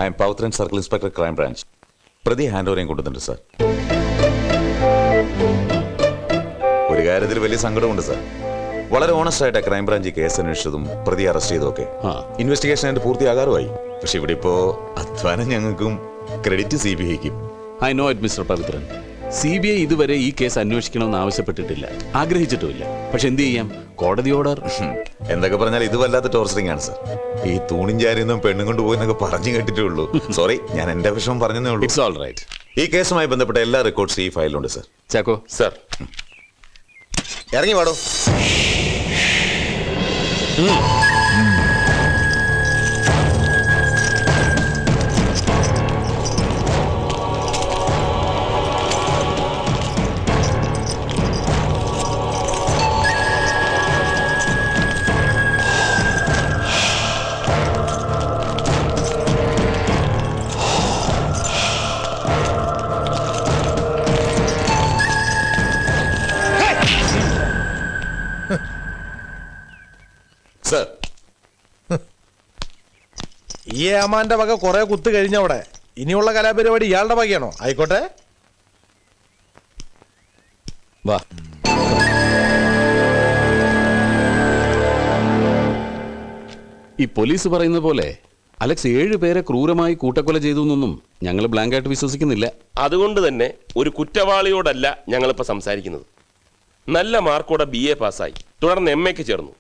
I am Pavithran circle inspector crime branch. പ്രതി hand over കൊണ്ടുവന്നിട്ടുണ്ട് sir. ഒരു കാര്യത്തിൽ വലിയ സങ്കടമുണ്ട് സാർ. വളരെ ഓണസ്റ്റ് ആയിട്ട് ക്രൈം ബ്രാഞ്ച് കേസ് അന്വേഷിച്ചതും പ്രതി അറസ്റ്റ് ചെയ്തൊക്കെ ഇൻവെസ്റ്റിഗേഷൻ ആയിട്ട് പൂർത്തിയാകാറുമായി. പക്ഷെ ഇവിടെ ഇപ്പോ അധ്വാനം ഞങ്ങൾക്കും ക്രെഡിറ്റ് CBIക്കും. I know it mister Pavithran. CBI ഇതുവരെ ഈ കേസ് അന്വേഷിക്കണമെന്ന് ആവശ്യപ്പെട്ടിട്ടില്ല, ആഗ്രഹിച്ചിട്ടുമില്ല. പക്ഷെ എന്ത് ചെയ്യാം, കോടതി ഓർഡർ. എന്തൊക്കെ പറഞ്ഞാൽ ഇത് വല്ലാത്ത ടോർച്ചറിംഗ് ആണ് സാർ. ഈ തൂണും ചാരിയൊന്നും പെണ്ണും കൊണ്ടുപോയി എന്നൊക്കെ പറഞ്ഞു കേട്ടിട്ടേ ഉള്ളൂ. സോറി, ഞാൻ എന്റെ വിഷമം പറഞ്ഞതേ ഉള്ളൂ. It's all right. ഈ കേസുമായി ബന്ധപ്പെട്ട എല്ലാ റെക്കോർഡ്സ് ഈ ഫയലിലുണ്ട് സാർ. ചാക്കോ സർ, ഇറങ്ങി വാടോ. സാർ, ഈ ഏമാന്റെ വക കുറെ കുത്ത് കഴിഞ്ഞവിടെ. ഇനിയുള്ള കലാപരിപാടി ഇയാളുടെ വകയാണോ? ആയിക്കോട്ടെ, വാ. ഈ പോലീസ് പറയുന്ന പോലെ അലക്സ് 7 പേരെ ക്രൂരമായി കൂട്ടക്കൊല ചെയ്തു എന്നൊന്നും ഞങ്ങൾ ബ്ലാങ്കായിട്ട് വിശ്വസിക്കുന്നില്ല. അതുകൊണ്ട് തന്നെ ഒരു കുറ്റവാളിയോടല്ല ഞങ്ങളിപ്പോൾ സംസാരിക്കുന്നത്. നല്ല മാർക്കോടെ BA പാസ്സായി, തുടർന്ന് MA ചേർന്നു.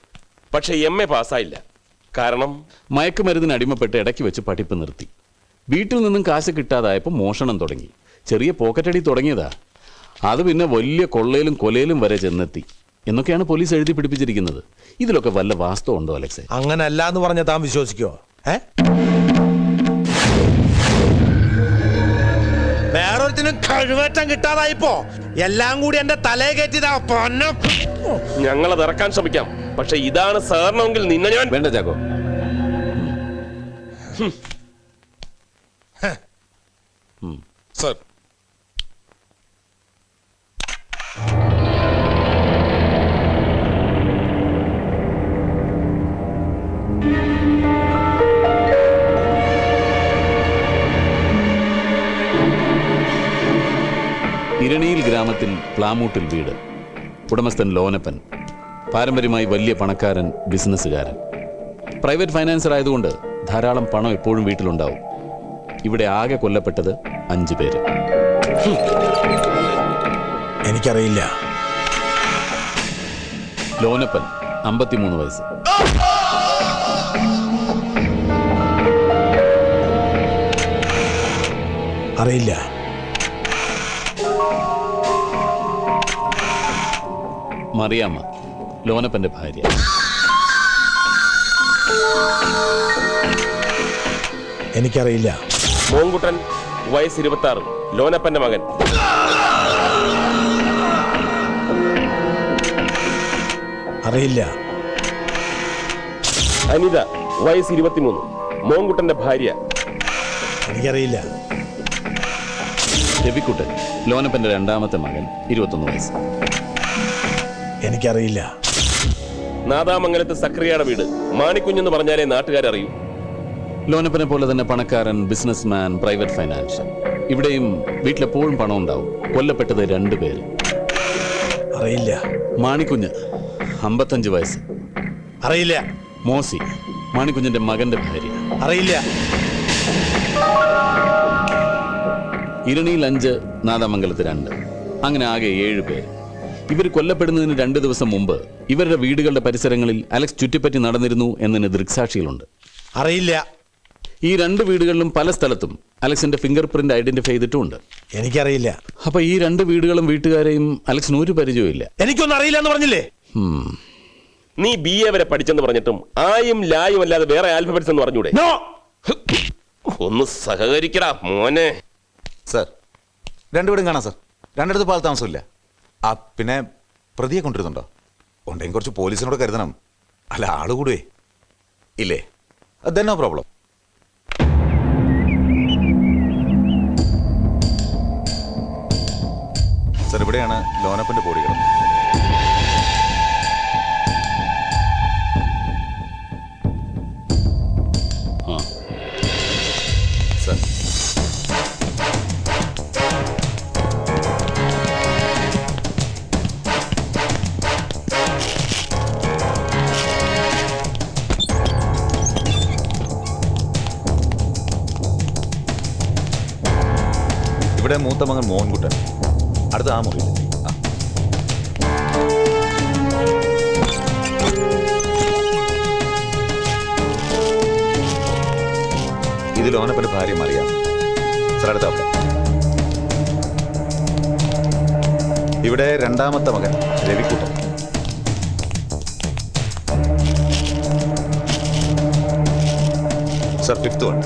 പക്ഷെ MA പാസ്സായില്ല. കാരണം മയക്കുമരുന്നിന് അടിമപ്പെട്ട് ഇടയ്ക്ക് വെച്ച് പഠിപ്പ് നിർത്തി. വീട്ടിൽ നിന്നും കാശ് കിട്ടാതായപ്പോൾ മോഷണം തുടങ്ങി. ചെറിയ പോക്കറ്റടി തുടങ്ങിയതാ. അത് പിന്നെ വലിയ കൊള്ളയിലും കൊലയിലും വരെ ചെന്നെത്തി എന്നൊക്കെയാണ് പോലീസ് എഴുതി പിടിപ്പിച്ചിരിക്കുന്നത്. ഇതിലൊക്കെ വല്ല വാസ്തവം ഉണ്ടോ അലക്സേ? അങ്ങനല്ല എന്ന് പറഞ്ഞ താൻ വിശ്വസിക്കോ? വേറൊരുത്തിനും കഴിവേറ്റം കിട്ടാതായിപ്പോ എല്ലാം കൂടി എന്റെ തലയെ കയറ്റിയതാ. ഞങ്ങളത് ഇറക്കാൻ ശ്രമിക്കാം. പക്ഷെ ഇതാണ് സാറിനെങ്കിൽ നിന്നെ ഞാൻ... വേണ്ട ചാക്കോ. സർ, ഇരണിയിൽ ഗ്രാമത്തിൽ പ്ലാമൂട്ടിൽ വീട്. ഉടമസ്ഥൻ ലോനപ്പൻ. പാരമ്പര്യമായി വലിയ പണക്കാരൻ, ബിസിനസ്സുകാരൻ. പ്രൈവറ്റ് ഫൈനാൻസർ ആയതുകൊണ്ട് ധാരാളം പണം എപ്പോഴും വീട്ടിലുണ്ടാവും. ഇവിടെ ആകെ കൊല്ലപ്പെട്ടത് 5 പേര്. എനിക്കറിയില്ല. ലോനപ്പൻ 53 വയസ്സ്. അറിയില്ല. മറിയാമ്മ, ലോനപ്പന്റെ ഭാര്യ. എനിക്കറിയില്ല. മോൻകുട്ടൻ, വയസ്സ് 26, ലോനപ്പന്റെ മകൻ. അറിയില്ല. അനിത, വയസ്സ് 23, മോൻകുട്ടന്റെ ഭാര്യ. എനിക്കറിയില്ല. രവിക്കുട്ടൻ, ലോനപ്പന്റെ 2ാമത്തെ മകൻ, 21 വയസ്സ്. എനിക്കറിയില്ല. നാദാമംഗലത്ത് സക്രിയയുടെ വീട്. മാണിക്കുഞ്ഞെന്ന് പറഞ്ഞാലേ നാട്ടുകാരറിയൂ. ലോനപ്പനെ പോലെ തന്നെ പണക്കാരൻ, ബിസിനസ്മാൻ, പ്രൈവറ്റ് ഫൈനാൻഷ്യൽ. ഇവിടെയും വീട്ടിലെപ്പോഴും പണം ഉണ്ടാവും. കൊല്ലപ്പെട്ടത് 2 പേര്. അറിയില്ല. മാണിക്കുഞ്ഞ്, 55 വയസ്സ്. അറിയില്ല. മോസി, മാണിക്കുഞ്ഞിന്റെ മകന്റെ ഭാര്യ. അറിയില്ല. ഇരണിയിൽ 5, നാദാമംഗലത്ത് 2. അങ്ങനെ ആകെ 7 പേര്. ഇവർ കൊല്ലപ്പെടുന്നതിന് 2 ദിവസം മുമ്പ് ഇവരുടെ വീടുകളുടെ പരിസരങ്ങളിൽ അലക്സ് ചുറ്റിപ്പറ്റി നടന്നിരുന്നു എന്നതിന് ദൃക്സാക്ഷികളുണ്ട്. അറിയില്ല. ഈ 2 വീടുകളിലും പല സ്ഥലത്തും അലക്സിന്റെ ഫിംഗർ പ്രിന്റ് ഐഡന്റിഫൈ ചെയ്തിട്ടുമുണ്ട്. എനിക്കറിയില്ല. അപ്പൊ ഈ 2 വീടുകളും വീട്ടുകാരെയും അലക്സിന് ഒരു പരിചയമില്ല. എനിക്കൊന്നും അറിയില്ല എന്ന് പറഞ്ഞില്ലേ? നീ BA വരെ പഠിച്ചെന്ന് പറഞ്ഞിട്ടും ആയും ലായും അല്ലാതെ വേറെ ആൽഫബറ്റ്സ് എന്ന് പറഞ്ഞൂടെ? ഒന്ന് സഹകരിക്കടാ മോനെ. സാർ, 2 വീടും കാണാം സാർ. 2 പാൽ താമസമില്ല. പിന്നെ പ്രതിയെ കൊണ്ടിരുന്നുണ്ടോ? ഉണ്ടെങ്കിൽ കുറച്ച് പോലീസിനോട് കരുതണം. അല്ല, ആള് കൂടുവേ ഇല്ലേ? then no problem. സാർ, ഇവിടെയാണ് ലോനപ്പന്റെ ബോഡി കിടന്നത്. ഇവിടെ മൂത്ത മകൻ മോഹൻകുട്ടൻ, അടുത്ത ആ മുറിയിൽ. ഇതിൽ ഓനപ്പൻ്റെ ഭാര്യ അറിയാം സാർ. അടുത്ത അവിടെ. ഇവിടെ രണ്ടാമത്തെ മകൻ രവിക്കുട്ടൻ. Sir, fifth one.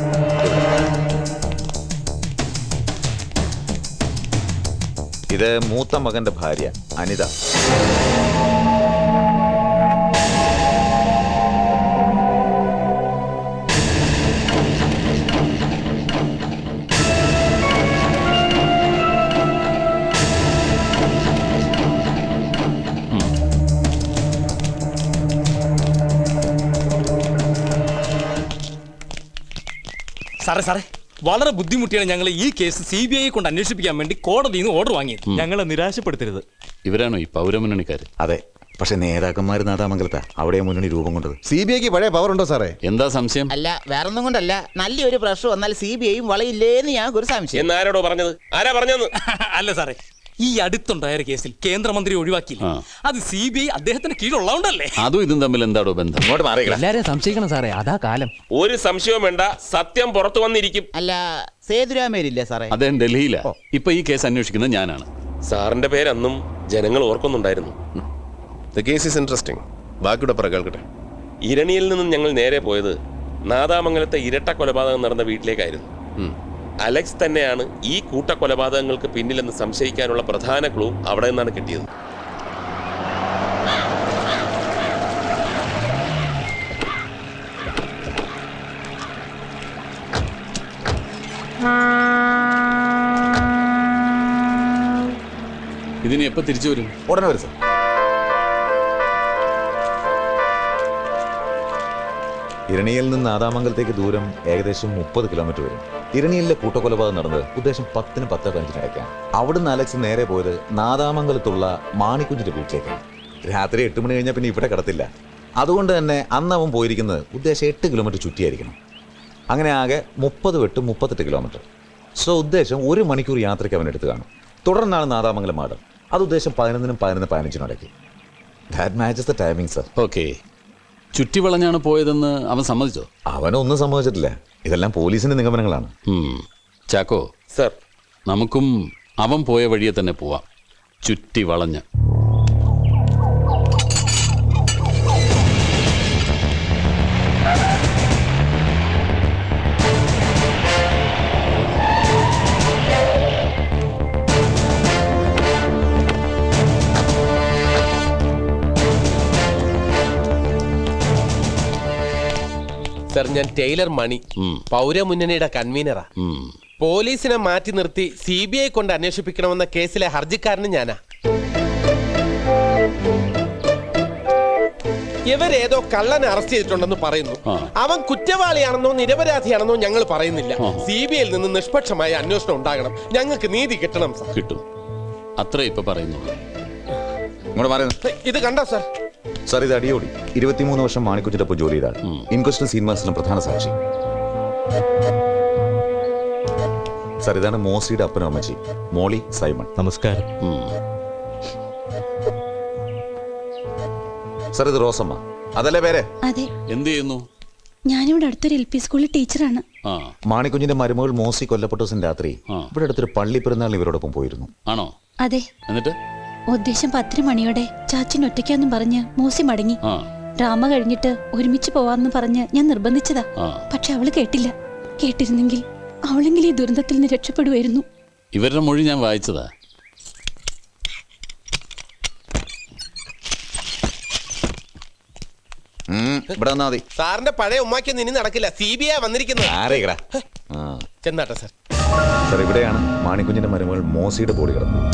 ഇത് മൂത്ത മകന്റെ ഭാര്യ അനിത. സാറേ വളരെ ബുദ്ധിമുട്ടിയാണ് ഞങ്ങൾ ഈ കേസ് CBI കൊണ്ട് അന്വേഷിപ്പിക്കാൻ വേണ്ടി കോടതിയിൽ നിന്ന് ഓർഡർ വാങ്ങിയത്. ഞങ്ങളെ നിരാശപ്പെടുത്തരുത്. ഇവരാണോ ഈ പൗരമുന്നണിക്കാർ? അതെ, പക്ഷെ നേതാക്കന്മാർ നാദാമംഗലത്താ. അവിടെ മുന്നണി രൂപം കൊണ്ടത്. CBIക്ക് പഴയ പവർ ഉണ്ടോ സാറേ? എന്താ സംശയം? അല്ല, വേറൊന്നും കൊണ്ടല്ല, നല്ലൊരു പ്രശ്നം വന്നാൽ CBIയും വളയില്ലേന്ന് ഞങ്ങൾക്ക് ഒരു സംശയം. എന്നാരോടോ പറഞ്ഞത്? ആരാ പറഞ്ഞത്? അല്ല സാറേ, ഈ അടുത്തുണ്ടായ ഒരു കേസിൽ കേന്ദ്രമന്ത്രി ഒഴിവാക്കിയില്ല. അത് CBI അദ്ദേഹത്തിന് കീഴുള്ളതുകൊണ്ടല്ലേ? അതും ഇതും തമ്മിൽ എന്താടോ ബന്ധം? ഇങ്ങോട്ട് മാറിയില്ല. എല്ലാരെയും സംശയിക്കണം സാറേ, അതാ കാലം. ഒരു സംശയവും വേണ്ട, സത്യം പുറത്തു വന്നിരിക്കും. അല്ല, സേതുരാമേരില്ലേ സാറേ? അദ്ദേഹം ഡൽഹിയിലാ. ഇപ്പൊ ഈ കേസ് അന്വേഷിക്കുന്നത് ഞാനാണ്. സാറിന്റെ പേരന്നും ജനങ്ങൾ ഓർക്കുന്നുണ്ടായിരുന്നു. The case is interesting. ബാക്കിയുടെ പറ കേൾക്കട്ടെ. ഇരണിയിൽ നിന്നും ഞങ്ങൾ നേരെ പോയത് നാദാമംഗലത്തെ ഇരട്ട കൊലപാതകം നടന്ന വീട്ടിലേക്കായിരുന്നു. അലക്സ് തന്നെയാണ് ഈ കൂട്ടക്കൊലപാതകങ്ങൾക്ക് പിന്നിലെന്ന് സംശയിക്കാനുള്ള പ്രധാന ക്ലൂ അവിടെ നിന്നാണ് കിട്ടിയത്. ഇതിന് എപ്പോ തിരിച്ചു വരും? ഉടനെ വരും സാർ. ഇരണിയിൽ നിന്ന് നാദാമംഗലത്തേക്ക് ദൂരം ഏകദേശം 30 കിലോമീറ്റർ വരും. ഇരണിയിലെ കൂട്ടക്കൊലപാതകം നടന്നത് ഉദ്ദേശം 10-ന് 10:05 ഇടയ്ക്കാണ്. അവിടുന്ന് അലക്സ് നേരെ പോയത് നാദാമംഗലത്തുള്ള മാണിക്കുഞ്ഞിന്റെ വീട്ടിലേക്കാണ്. രാത്രി 8 മണി കഴിഞ്ഞാൽ പിന്നെ ഇവിടെ കിടത്തില്ല. അതുകൊണ്ട് തന്നെ അന്ന് അവൻ പോയിരിക്കുന്നത് ഉദ്ദേശം 8 കിലോമീറ്റർ ചുറ്റിയായിരിക്കണം. അങ്ങനെ ആകെ 30-38 കിലോമീറ്റർ. സോ ഉദ്ദേശം 1 മണിക്കൂർ യാത്രയ്ക്ക് അവൻ എടുത്ത് കാണും. തുടർന്നാണ് നാദാമംഗലം മാടം. അത് ഉദ്ദേശം 11-നും 11:15 ഇടയ്ക്ക്. That matches the timing sir. Okay, ചുറ്റി വളഞ്ഞാണ് പോയതെന്ന് അവൻ സമ്മതിച്ചോ? അവനൊന്നും സംഭവിച്ചിട്ടില്ല. ഇതെല്ലാം പോലീസിന്റെ നിഗമനങ്ങളാണ്. ചാക്കോ സർ, നമുക്കും അവൻ പോയ വഴിയെ തന്നെ പോവാം, ചുറ്റി വളഞ്ഞ്. സർ, ഞാൻ ടൈലർ മണി, പൗരമുന്നണിയുടെ കൺവീനറാ. പോലീസിനെ മാറ്റി നിർത്തി CBI കൊണ്ട് അന്വേഷിപ്പിക്കണമെന്ന കേസിലെ ഹർജിക്കാരനും ഞാനാ. ഇവരേതോ കള്ളനെ അറസ്റ്റ് ചെയ്തിട്ടുണ്ടെന്ന് പറയുന്നു. അവൻ കുറ്റവാളിയാണെന്നോ നിരപരാധിയാണെന്നോ ഞങ്ങൾ പറയുന്നില്ല. CBIയിൽ നിന്ന് നിഷ്പക്ഷമായ അന്വേഷണം ഉണ്ടാകണം. ഞങ്ങൾക്ക് നീതി കിട്ടണം സർ. കിട്ടും, അത്ര ഇപ്പൊ പറയുന്നുള്ളൂ. ഇങ്ങോട്ട് പറയുന്നത് ഇത് കണ്ടോ സർ? സാർ, ഇത് അടിയോടി 23 വർഷം മാണിക്കുഞ്ഞിന്റെ ജോലി ചെയ്താൽ ഇൻക്വസ്റ്റിന് സീൻമാസിലും പ്രധാന സാക്ഷി. സാർ, ഇതാണ് മോസിയുടെ അപ്പനും അമ്മച്ചി, മോളി സൈമൺ. നമസ്കാരം. സാർ, ഇത് റോസമ്മ. അതല്ലേ പേര്? അതെ. എന്ത് ചെയ്യുന്നു? ഞാനിവിടെ അടുത്തൊരു LP സ്കൂളിൽ ടീച്ചറാണ്. മാണിക്കുഞ്ഞിന്റെ മരുമകൾ മോസി കൊല്ലപ്പെട്ട ദിവസം രാത്രി ഇവിടെ അടുത്തൊരു പള്ളി പെരുന്നാൾ ഇവരോടൊപ്പം പോയിരുന്നു. ആണോ? അതെ. എന്നിട്ട് ഉദ്ദേശം 10 മണിയോടെ ചാച്ചൻ ഒറ്റയ്ക്കാന്നും പറഞ്ഞ് മോസി മടങ്ങി. ഡ്രാമ കഴിഞ്ഞിട്ട് ഒരുമിച്ച് പോവാന്ന് പറഞ്ഞ് ഞാൻ നിർബന്ധിച്ചതാ. പക്ഷെ അവള് കേട്ടില്ല. കേട്ടിരുന്നെങ്കിൽ അവളെങ്കിലും ഈ ദുരന്തത്തിൽ നിന്ന് രക്ഷപ്പെടുമായിരുന്നു. ഇവരുടെ മൊഴി ഞാൻ വായിച്ചതാ. ഇവിടെ വന്നാ മതി. സാറിന്റെ പഴയ ഉമ്മാക്കൊന്നും ഇനി നടക്കില്ല. CBI വന്നിരിക്കുന്നത്. ചെന്നാട്ടെ സാർ. സാർ, ഇവിടെയാണ് മാണിക്കുഞ്ഞിന്റെ മരുമകൾ മോസിയുടെ ബോഡി കിടന്നത്.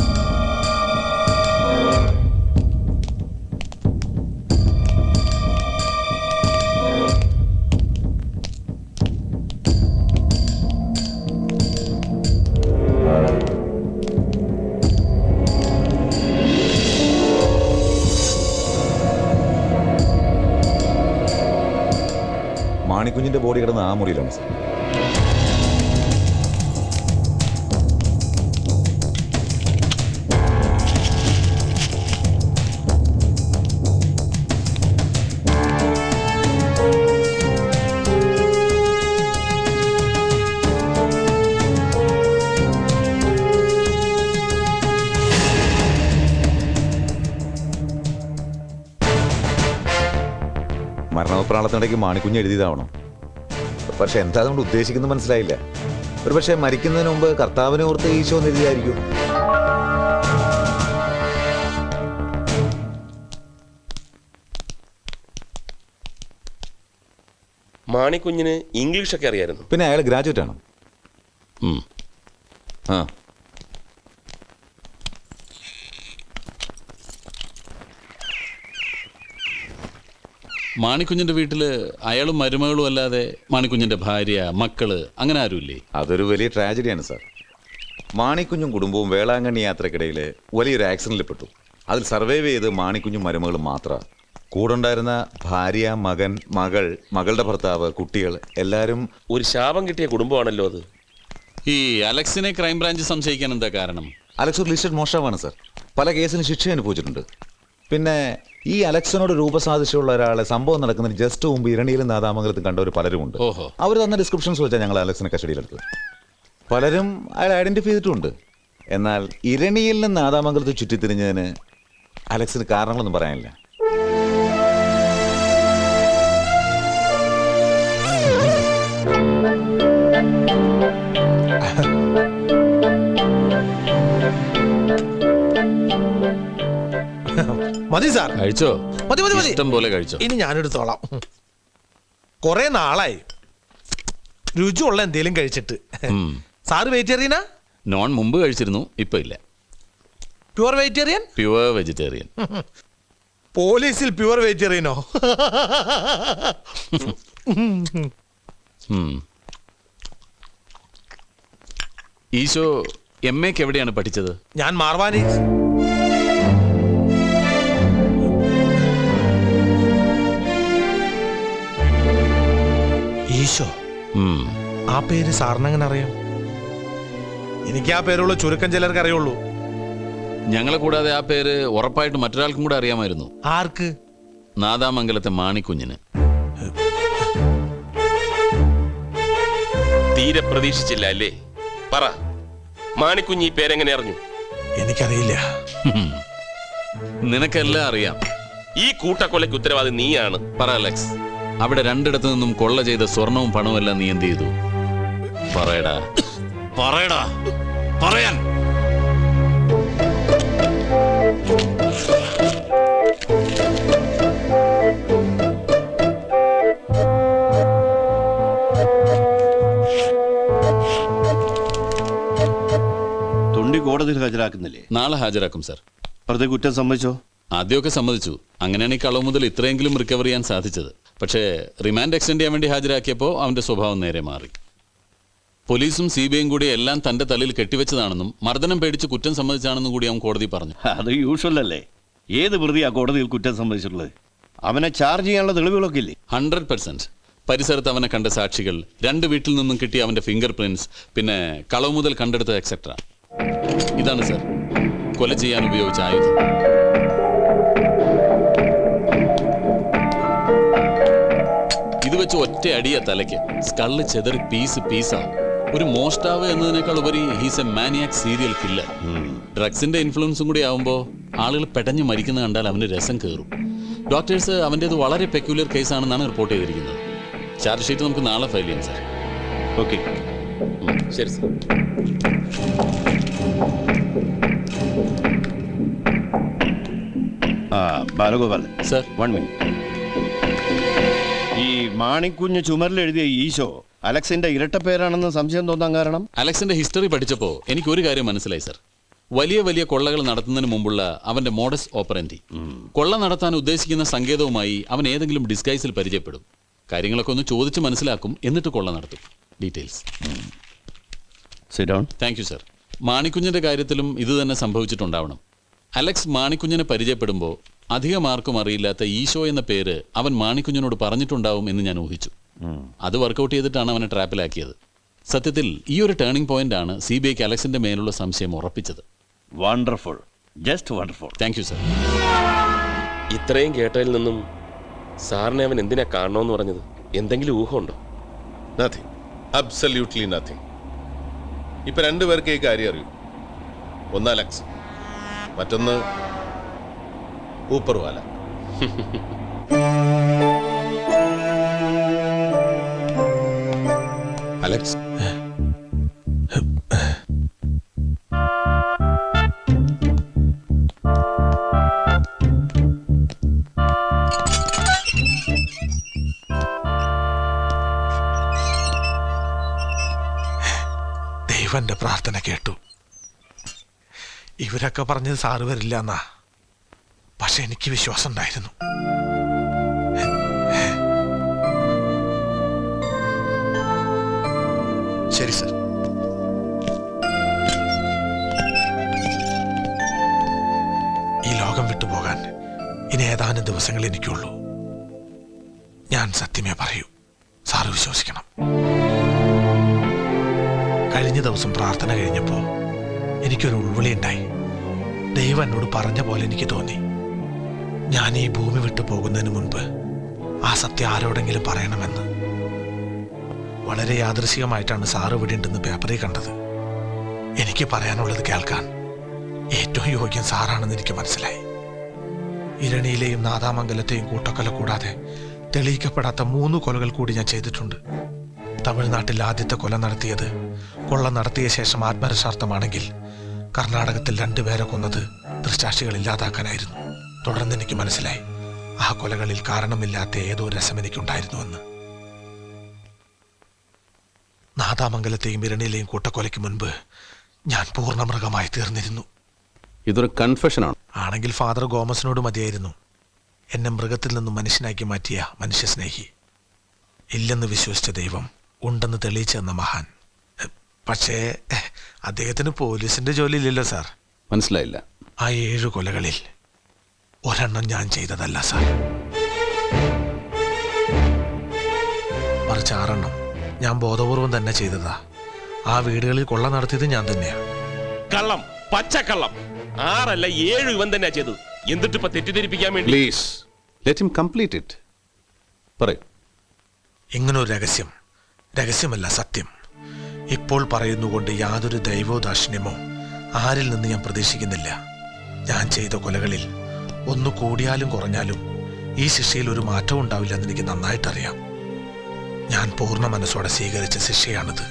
മാണിക്കുഞ്ഞിന്റെ ബോഡി കിടന്ന് ആ മുറിയിലാണ് സാർ. വെപ്രാളത്തിനിടയ്ക്ക് മാണിക്കുഞ്ഞ് എഴുതിയതാവണം. പക്ഷെ എന്താ അതുകൊണ്ട് ഉദ്ദേശിക്കുന്നത് മനസ്സിലായില്ല. ഒരു പക്ഷേ മരിക്കുന്നതിന് മുമ്പ് കർത്താവിനെ ഓർത്ത് ഈശോ എന്ന് എഴുതിയായിരിക്കും. മാണിക്കുഞ്ഞിന് ഇംഗ്ലീഷൊക്കെ അറിയായിരുന്നു. പിന്നെ അയാൾ ഗ്രാജുവേറ്റ് ആണ്. ആ മാണിക്കുഞ്ഞിന്റെ വീട്ടില് അയാളും മരുമകളും അല്ലാതെ മാണിക്കുഞ്ഞിന്റെ ഭാര്യ, മക്കള് അങ്ങനെ ആരുമില്ലേ? അതൊരു വലിയ ട്രാജഡിയാണ് സാർ. മാണിക്കുഞ്ഞും കുടുംബവും വേളാങ്കണ്ണി യാത്രക്കിടയിൽ വലിയൊരു ആക്സിഡന്റിൽ പെട്ടു. അതിൽ സർവൈവ് ചെയ്ത് മാണിക്കുഞ്ഞും മരുമകളും മാത്രമാണ്. കൂടെ ഉണ്ടായിരുന്ന ഭാര്യ, മകൻ, മകൾ, മകളുടെ ഭർത്താവ്, കുട്ടികൾ എല്ലാവരും ഒരു ശാപം കിട്ടിയ കുടുംബമാണല്ലോ അത്. ഈ അലക്സിനെ ക്രൈംബ്രാഞ്ച് സംശയിക്കാൻ എന്താ കാരണം? അലക്സ് ഒരു ലിസ്റ്റഡ് മോഷ്ടാവാണ് സാർ. പല കേസിന് ശിക്ഷ അനുഭവിച്ചിട്ടുണ്ട്. പിന്നെ ഈ അലക്സിനോട് രൂപസാദൃശ്യമുള്ള ഒരാളെ സംഭവം നടക്കുന്നതിന് ജസ്റ്റ് മുമ്പ് ഇരണിയിലും നാദാമംഗലത്തും കണ്ടവർ പലരുമുണ്ട്. അവർ തന്ന ഡിസ്ക്രിപ്ഷൻസ് വെച്ചാൽ ഞങ്ങൾ അലക്സിനെ കസ്റ്റഡിയിലെടുത്തത്. പലരും അയാൾ ഐഡന്റിഫൈ ചെയ്തിട്ടുണ്ട്. എന്നാൽ ഇരണിയിലും നാദാമംഗലത്ത് ചുറ്റിത്തിരിഞ്ഞതിന് അലക്സിന് കാരണങ്ങളൊന്നും പറയാനില്ല. മതി സാർ, കഴിച്ചോ? മതി മതി മതി, ഇഷ്ടം പോലെ കഴിച്ചോ. ഇനി ഞാനെടുത്തോളാം. കുറെ നാളായി രുചിയുള്ള എന്തേലും കഴിച്ചിട്ട്. സാറ് വെജിറ്റേറിയനാ? നോൺ മുമ്പ് കഴിച്ചിരുന്നു, ഇപ്പൊ ഇല്ല. Pure vegetarian? Pure vegetarian. പോലീസിൽ പ്യുവർ വെജിറ്റേറിയനോ? ഈശോ MA-ക്ക് എവിടെയാണ് പഠിച്ചത്? ഞാൻ മാർവാനി. ഈശോ, ആ പേര് സാറിനെങ്ങനെ അറിയാം? എനിക്ക് ആ പേരുള്ള ചുരുക്കം ചിലർക്ക് അറിയുള്ളൂ. ഞങ്ങളെ കൂടാതെ ആ പേര് ഉറപ്പായിട്ട് മറ്റൊരാൾക്കും കൂടെ അറിയാമായിരുന്നു. ആർക്ക്? നാദാമംഗലത്തെ മാണിക്കുഞ്ഞിന്. തീരെ പ്രതീക്ഷിച്ചില്ല അല്ലേ? പറ, മാണിക്കുഞ്ഞ് ഈ പേരെങ്ങനെ അറിഞ്ഞു? എനിക്കറിയില്ല. നിനക്കെല്ലാം അറിയാം. ഈ കൂട്ടക്കൊലയ്ക്ക് ഉത്തരവാദി നീയാണ്. പറ അലക്സ്, അവിടെ രണ്ടിടത്തു നിന്നും കൊള്ള ചെയ്ത സ്വർണവും പണവും എല്ലാം നീ എന്ത് ചെയ്തു? പറയടാ, പറയടാ, പറയാൻ. തൊണ്ടി കോടതിയിൽ ഹാജരാക്കുന്നില്ലേ? നാളെ ഹാജരാക്കും സർ. പ്രതി കുറ്റം സമ്മതിച്ചോ? ആദ്യമൊക്കെ സമ്മതിച്ചു. അങ്ങനെയാണ് ഈ കളവ് മുതൽ ഇത്രയെങ്കിലും റിക്കവർ ചെയ്യാൻ സാധിച്ചത്. പക്ഷേ റിമാൻഡ് എക്സ്റ്റെൻഡ് ചെയ്യാൻ വേണ്ടി ഹാജരാക്കിയപ്പോൾ അവന്റെ സ്വഭാവം നേരെ മാറി. പോലീസും CBIയും കൂടി എല്ലാം തന്റെ തലയിൽ കെട്ടിവെച്ചതാണെന്നും മർദ്ദനം പേടിച്ച് കുറ്റം സമ്മതിച്ചാണെന്നും കൂടി അവൻ കോടതി പറഞ്ഞു. അത് യൂഷ്വൽ അല്ലേ? ഏത് പ്രതിയാ കോടതിയിൽ കുറ്റം സമ്മതിച്ചിട്ടുള്ളത്? അവനെ ചാർജ് ചെയ്യാനുള്ള തെളിവുകളൊക്കെ ഇല്ലേ? 100%. പരിസരത്ത് അവനെ കണ്ട സാക്ഷികൾ, 2 വീട്ടിൽ നിന്നും കിട്ടിയ അവന്റെ ഫിംഗർ പ്രിന്റ്സ്, പിന്നെ കളവ് മുതൽ കണ്ടെടുത്ത എക്സെട്ര. ഇതാണ് സർ കൊല ചെയ്യാൻ ഉപയോഗിച്ച ആയുധം. ഇത് വെച്ച് ഒറ്റ അടിയ തലയ്ക്ക് സ്കള്ള് ചെതറി പീസാവും. ഒരു മോഷ്ടാവ് എന്നതിനേക്കാൾ ഉപരി he's a maniac serial killer. ഡ്രഗ്സിന്റെ ഇൻഫ്ലുവൻസും കൂടി ആവുമ്പോൾ ആളുകൾ പെടഞ്ഞു മരിക്കുന്ന കണ്ടാൽ അവന് രസം കയറും. ഡോക്ടേഴ്സ് അവൻ്റേത് വളരെ പെക്യുലർ കേസാണെന്നാണ് റിപ്പോർട്ട് ചെയ്തിരിക്കുന്നത്. ചാർജ് ഷീറ്റ് നമുക്ക് നാളെ ഫയൽ ചെയ്യാം സാർ. ഓക്കെ, ശരി സാർ. Balagopal sir, 1 minute. ഈ മാണിക്കുഞ്ഞ് ചുമരിലെഴുതിയ ഈശോ അലക്സിന്റെ ഇരട്ട പേരാണെന്ന് സംശയം തോന്നാൻ കാരണം? അലക്സിന്റെ ഹിസ്റ്ററി പഠിച്ചപ്പോൾ എനിക്ക് ഒരു കാര്യം മനസ്സിലായി സർ. വലിയ വലിയ കൊള്ളകൾ നടത്തുന്നതിന് മുമ്പുള്ള അവന്റെ മോഡസ് ഓപ്പറൻഡി, കൊള്ള നടത്താൻ ഉദ്ദേശിക്കുന്ന സങ്കേതവുമായി അവൻ ഏതെങ്കിലും ഡിസ്ഗൈസിൽ പരിചയപ്പെടും. കാര്യങ്ങളൊക്കെ ഒന്ന് ചോദിച്ച് മനസ്സിലാക്കും, എന്നിട്ട് കൊള്ള നടത്തും. ഡീറ്റെയിൽസ്. Thank you sir. മാണിക്കുഞ്ഞിന്റെ കാര്യത്തിലും ഇത് തന്നെ സംഭവിച്ചിട്ടുണ്ടാവണം. അലക്സ് മാണിക്കുഞ്ഞിനെ പരിചയപ്പെടുമ്പോൾ അധികം ആർക്കും അറിയില്ലാത്ത ഈശോ എന്ന പേര് അവൻ മാണിക്കുഞ്ഞിനോട് പറഞ്ഞിട്ടുണ്ടാവും എന്ന് ഞാൻ ഊഹിച്ചു. അത് വർക്കൗട്ട് ചെയ്തിട്ടാണ് അവനെ ട്രാപ്പിലാക്കിയത്. സത്യത്തിൽ ഈ ഒരു ടേണിംഗ് പോയിന്റ് ആണ് CBIക്ക് അലക്സിന്റെ മേലുള്ള സംശയം ഉറപ്പിച്ചത്. Wonderful, just wonderful. Thank you sir. ഇത്രയും കേട്ടതിൽ നിന്നും സാറിനെ അവൻ എന്തിനാ കാണണമെന്ന് പറഞ്ഞത്? എന്തെങ്കിലും ഊഹമുണ്ടോ? Nothing, absolutely nothing. ഇപ്പൊ 2 പേർക്ക് ഈ കാര്യം അറിയൂ. ഒന്ന് അലക്സ്, മറ്റൊന്ന് ഊപ്പർവാല. അലക്സ് ദൈവന്റെ പ്രാർത്ഥന കേട്ടു. ഇവരൊക്കെ പറഞ്ഞത് സാറ് വരില്ല എന്നാ, പക്ഷെ എനിക്ക് വിശ്വാസം ഉണ്ടായിരുന്നു. ശരി സർ. ഈ ലോകം വിട്ടുപോകാൻ ഇനി ഏതാനും ദിവസങ്ങൾ എനിക്കുള്ളൂ. ഞാൻ സത്യമേ പറയൂ, സാറ് വിശ്വസിക്കണം. കഴിഞ്ഞ ദിവസം പ്രാർത്ഥന കഴിഞ്ഞപ്പോൾ എനിക്കൊരു ഉൾവിളി ഉണ്ടായി. ദൈവം എന്നോട് പറഞ്ഞ പോലെ എനിക്ക് തോന്നി, ഞാൻ ഈ ഭൂമി വിട്ടു പോകുന്നതിന് മുൻപ് ആ സത്യം ആരോടെങ്കിലും പറയണമെന്ന്. വളരെ യാദൃശികമായിട്ടാണ് സാറ് ഇവിടെ ഉണ്ടെന്ന് പേപ്പറിൽ കണ്ടത്. എനിക്ക് പറയാനുള്ളത് കേൾക്കാൻ ഏറ്റവും യോഗ്യം സാറാണെന്ന് എനിക്ക് മനസ്സിലായി. ഇരണിയിലെയും നാദാമംഗലത്തെയും കൂട്ടക്കൊല കൂടാതെ തെളിയിക്കപ്പെടാത്ത 3 കൊലകൾ കൂടി ഞാൻ ചെയ്തിട്ടുണ്ട്. തമിഴ്നാട്ടിൽ ആദ്യത്തെ കൊല നടത്തിയത് കൊള്ള നടത്തിയ ശേഷം ആത്മരക്ഷാർത്ഥമാണെങ്കിൽ കർണാടകത്തിൽ 2 പേരെ കൊന്നത് ദൃക്സാക്ഷികൾ ഇല്ലാതാക്കാനായിരുന്നു. തുടർന്ന് എനിക്ക് മനസ്സിലായി, ആ കൊലകളിൽ കാരണമില്ലാത്ത ഏതോ രസം എനിക്കുണ്ടായിരുന്നുവെന്ന്. നാദാമംഗലത്തെയും ഇരണിയിലെയും കൂട്ടക്കൊലയ്ക്ക് മുൻപ് ഞാൻ പൂർണ്ണ മൃഗമായി തീർന്നിരുന്നു. ഇതൊരു കൺഫെഷനാണ്. ആണെങ്കിൽ ഫാദർ ഗോമസിനോട് മതിയായിരുന്നു എന്നെ മൃഗത്തിൽ നിന്നും മനുഷ്യനാക്കി മാറ്റിയ മനുഷ്യസ്നേഹി. ഇല്ലെന്ന് വിശ്വസിച്ച ദൈവം ഉണ്ടെന്ന് തെളിയിച്ചു തന്ന മഹാൻ. പക്ഷേ അദ്ദേഹത്തിന് പോലീസിന്റെ ജോലി ഇല്ലല്ലോ സാർ. മനസ്സിലായില്ല. ആ 7 കൊലകളിൽ ഒരെണ്ണം ഞാൻ ചെയ്തതല്ല സാർ, മറിച്ച് 6 എണ്ണം ഞാൻ ബോധപൂർവം തന്നെ ചെയ്തതാ. ആ വീടുകളിൽ കൊള്ള നടത്തിയത് ഞാൻ തന്നെയാ. കള്ളം, പച്ചക്കള്ളം. 6 അല്ല 7 ഇവൻ തന്നെ ചെയ്തു. എന്നിട്ട് ഇപ്പൊ തെറ്റിദ്ധരിപ്പിക്കാൻ വേണ്ടി. Please let him complete it. പറയൂ. ഇങ്ങനൊരു രഹസ്യമല്ല, സത്യം ഇപ്പോൾ പറയുന്നുകൊണ്ട് യാതൊരു ദൈവോദാക്ഷിണ്യമോ ആരിൽ നിന്ന് ഞാൻ പ്രതീക്ഷിക്കുന്നില്ല. ഞാൻ ചെയ്ത കൊലകളിൽ ഒന്ന് കൂടിയാലും കുറഞ്ഞാലും ഈ ശിക്ഷയിൽ ഒരു മാറ്റവും ഉണ്ടാവില്ലെന്ന് എനിക്ക് നന്നായിട്ടറിയാം. ഞാൻ പൂർണ്ണ മനസ്സോടെ സ്വീകരിച്ച ശിക്ഷയാണിത്.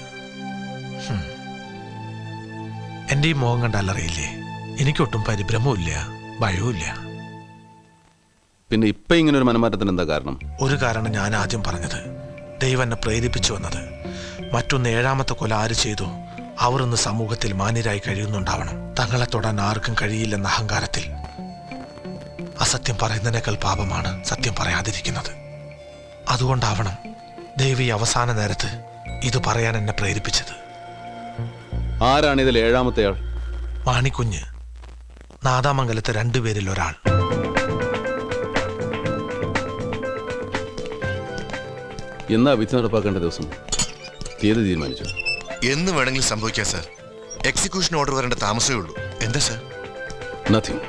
എൻ്റെ ഈ മുഖം കണ്ടാലറിയില്ലേ, എനിക്കൊട്ടും പരിഭ്രമവും ഇല്ല, ഭയവും ഇല്ല. പിന്നെ ഇപ്പൊ ഇങ്ങനെ ഒരു മനമാറ്റത്തിന് എന്താ കാരണം? ഒരു കാരണം ഞാൻ ആദ്യം പറഞ്ഞത്, ദൈവം എന്നെ പ്രേരിപ്പിച്ചു വന്നത്. മറ്റൊന്ന്, 7ാമത്തെ കൊല ആര് ചെയ്തു അവർ ഇന്ന് സമൂഹത്തിൽ മാന്യരായി കഴിയുന്നുണ്ടാവണം. തങ്ങളെ തൊടാൻ ആർക്കും കഴിയില്ലെന്ന അഹങ്കാരത്തിൽ. അസത്യം പറയുന്നതിനേക്കാൾ പാപമാണ് സത്യം പറയാതിരിക്കുന്നത്. അതുകൊണ്ടാവണം ദൈവം ഈ അവസാന നേരത്ത് ഇത് പറയാൻ എന്നെ പ്രേരിപ്പിച്ചത്. ആരാണ് ഇതിൽ 7ാമത്തെ ആൾ? മാണിക്കുഞ്ഞ്, നാദാമംഗലത്തെ 2 പേരിൽ ഒരാൾ. എന്നാ വിധി നടപ്പാക്കേണ്ട ദിവസം? തീയതി തീരുമാനിച്ചു? എന്ന് വേണമെങ്കിലും സംഭവിക്കാം സാർ. എക്സിക്യൂഷൻ ഓർഡർ വരേണ്ട താമസമേ ഉള്ളൂ. എന്താ സാർ? നത്തിങ്.